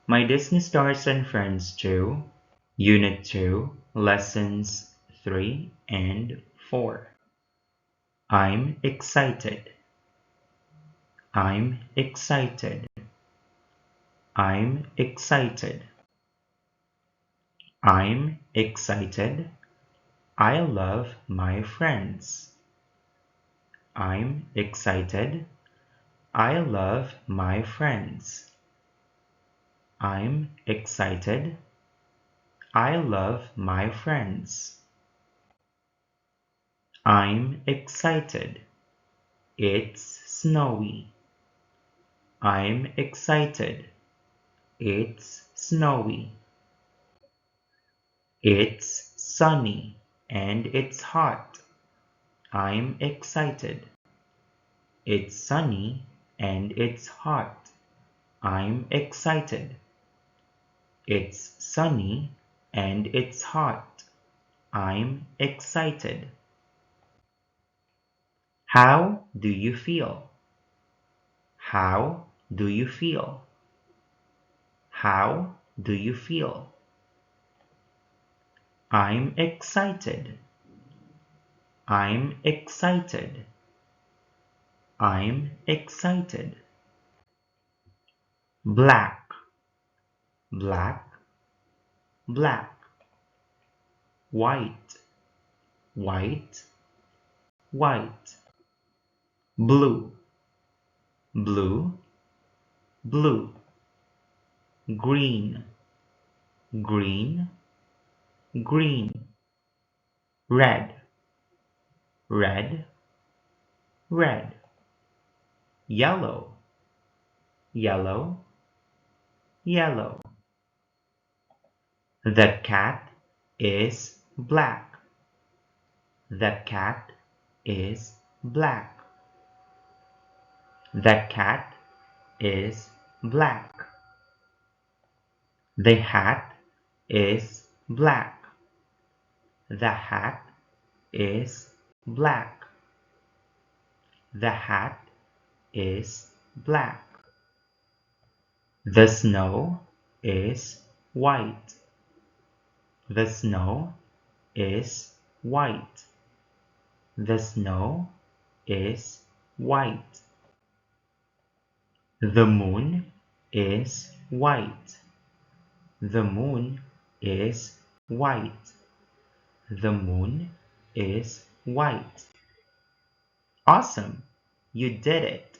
My Disney Stars and Friends 2, Unit 2, Lessons 3 and 4. I'm excited. I'm excited. I'm excited. I'm excited. I love my friends. I'm excited. I love my friends. I'm excited. I love my friends. I'm excited. It's snowy. I'm excited. It's snowy. It's sunny and it's hot. I'm excited. It's sunny and it's hot. I'm excited. It's sunny and it's hot. I'm excited. How do you feel? How do you feel? How do you feel? I'm excited. I'm excited. I'm excited. Black, black, black. White, white, white. Blue, blue, blue. Green, green, green. Red, red, red. Yellow, yellow, yellow. The cat is black. The cat is black. The cat is black. The hat is black. The hat is black. The hat is black. The snow is white. The snow is white. The snow is white. The moon is white. The moon is white. The moon is white. Awesome! You did it!